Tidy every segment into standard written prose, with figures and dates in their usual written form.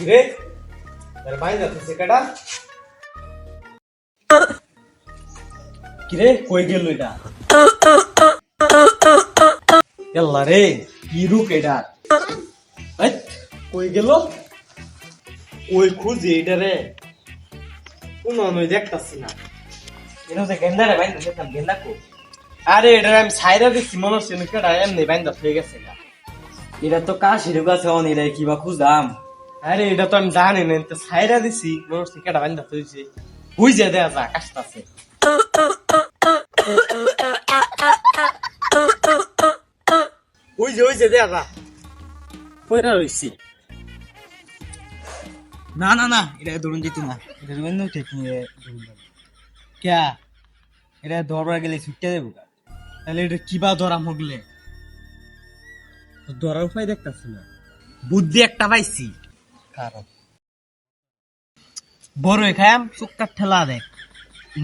কিরে তার ভাই যাচ্ছে কেডা? কিরে কই গেল এটা? আল্লাহ রে হিরু কেডা? এই কই গেল? ওই খুঁজে এটা রে কোন নই দেখতাছি না। এনো যে গেন্দা রে ভাই দেখতাম গেন্দা কো। আরে এটা আমি ছাইরা দেখছি মনে হচ্ছে কেডা এমনি বাইন্দা হয়ে গেছে গা। এটা তো কাশির কাছে অন এটা কিবা খুঁজলাম। আরে এটা তো আমি জানি না তো ছাইরা দিছি মনে হচ্ছে কেডা বাইন্দা হইছে। বুঝে দেয়া যা কাশতাছে। ওই যে দেয়া যা কইরা রইছি। না না না এটা ধরুন যেত না, এটা রবীন্দ্র ঠিক নিয়ে ধরুন ক্যা এটা ধরবার গেলে ছুটতে দেবো। তাহলে এটা কিবা ধরা মগলে ধরার উপায় দেখতেছি না। বুদ্ধি একটা পাইছি। কারণ বড় খায়াম চুক্কার ঠেলা দেখ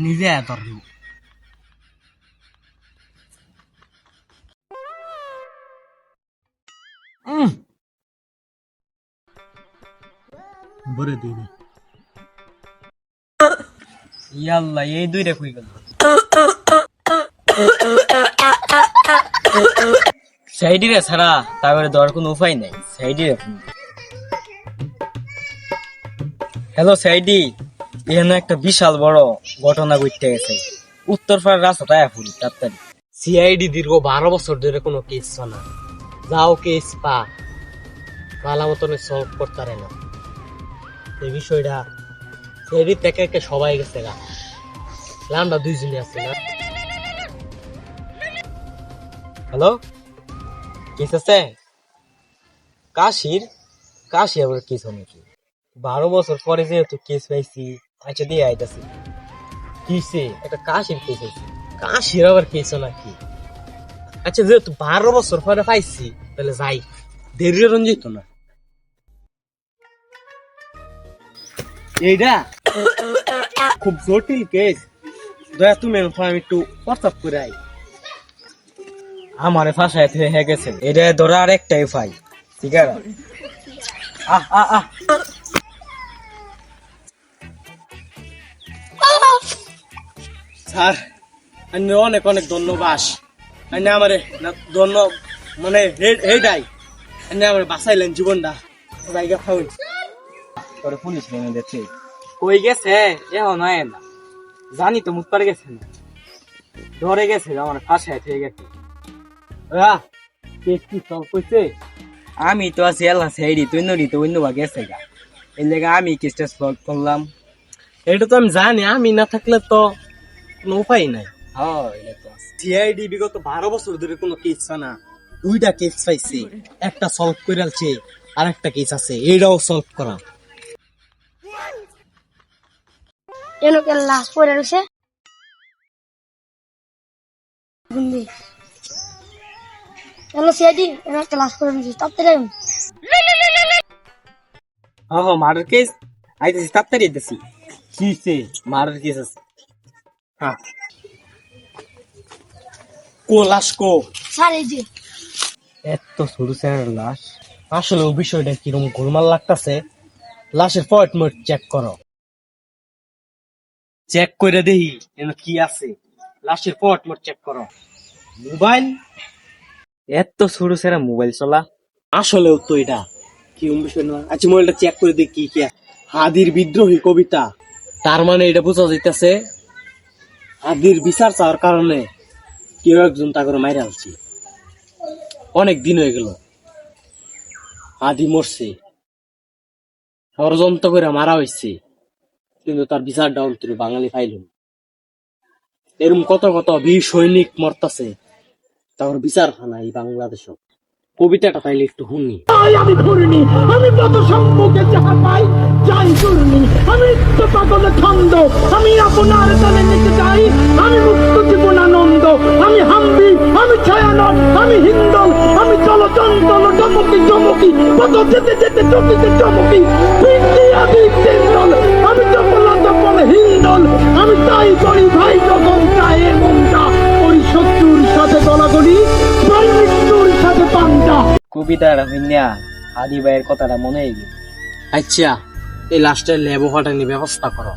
নিজে ধরল। বড় দুই ইয়াল্লা এই দুইটা কই গেল। সাইডে ছাড়া তারপরে ধরার কোনো উপায় নাই। সাইডে হ্যালো সাইডি, এখানে একটা বিশাল বড় ঘটনা ঘটতে গেছে। উত্তরপাড়ার রাস্তাটা ফুল তাড়াতাড়ি। সিআইডি দীর্ঘ 12 বছর ধরে কোনো কেস না, যাও কেস পা পালা মতনে সলভ করতে পারে না। এই বিষয়টা সিআইডি থেকে একে সবাই গেছে গা, আমরা দুইজনই আছি না। হ্যালো কেস আছে কাশি আবার কেস নাকি? 12 বছর পরে যেহেতু কেস পাইছি, আচ্ছা দিয়ে আইতাছি। কিসে একটা কাশির কেস আছে। কাশির আবার কেস নাকি? আচ্ছা যেহেতু 12 বছর পরে পাইছি তাহলে যাই, দেরি রঞ্জিত না। এইটা খুব জটিল কেস, দয়া তুমি আমি একটু হোয়াটসঅ্যাপ করে আই। আমারে ফাঁসায় হয়ে গেছে, এটা ধরা আর একটাই ফাই। ঠিক আছে স্যার আমি অনেক অনেক ধন্যবাদ। আমি আমার মানে হেডাই আমি আমার বাঁচাইলেন জীবনটা জায়গা খাওয়াই। তোরে পুলিশ নেমে দিচ্ছে। কই গেছে এখন হয় না, জানি তো মুখ পারে গেছে না, ধরে গেছে আমার ফাঁসায় হয়ে গেছে। কেস কি সলভ হয়েছে? আমি তো আছি এলা সাইডি, তুই নড়ি তো অন্য গেছে গা, এর লেগে আমি কেসটা সলভ করলাম। এটা তো আমি জানি, আমি না থাকলে তো কোনো উপায় নাই। হ্যাঁ সিআইডি বিগত 12 বছর ধরে কোনো কেস না, 2টা কেস পাইছে, একটা সলভ করে আলছে, আর একটা কেস আছে এটাও সলভ করা। এনো কে লাশ পড়ে রয়েছে গুন্ডি। হ্যালো সিআইডি, এনো একটা লাশ পড়ে রয়েছে, তাড়াতাড়ি আইন। হ্যাঁ মার্ডার কেস আইতেছি, তাড়াতাড়ি আইতেছি। কিসে মার্ডার কেস আছে? হ্যাঁ কো লাশ কো? স্যার এই যে এত সরু স্যারের লাশ। আসলে ওই বিষয়টা কিরকম গোলমাল লাগতেছে, লাশের ফয়েট চেক করো। চেক করে দেখি এর কি আছে, লাশের ফয়েট চেক করো। মোবাইল, এত সরু স্যারা মোবাইল চলা? আসলেও তো এটা কিরকম বিষয় না। আচ্ছা মোবাইলটা চেক করে দেখি কি কি আছে। হাদির বিদ্রোহী কবিতা, তার মানে এটা বোঝা যাইতেছে হাদির বিচার চাওয়ার কারণে কেউ একজন তা করে মাইরা আলছে। অনেক দিন হয়ে গেল হাদি মরছে, ষড়যন্ত্র করে মারা হয়েছে, কিন্তু তার বিচারটা অন্তরে বাঙালি পাইল না। এরকম কত কত বীর সৈনিক মরতাছে, তারপর বিচার খানা এই বাংলাদেশ। কবিতাটা তাইলে একটু শুনি। আমি ঘুরিনি, আমি কত সম্মুখে যাহা পাই যাই ঘুরিনি, আমি তো পাগলে ছন্দ, আমি আপনার তলে নিতে চাই, আমি মুক্ত জীবন আনন্দ, আমি হাম্বি, আমি ছায়ানট, আমি হিন্দল, আমি চলচঞ্চল চমকি চমকি, কত যেতে যেতে চকিতে চমকি, আমি চপল চপল হিন্দল, আমি তাই করি ভাই যখন চাই মনটা, ওই শত্রুর সাথে গলাগলি, ভাই মৃত্যুর সাথে পাঞ্জা। কবিতাটা হইনা হাদি ভাইয়ের কথাটা মনে হয়ে গেল। আচ্ছা এই লাস্টের লেবু ফাটানি ব্যবস্থা করো।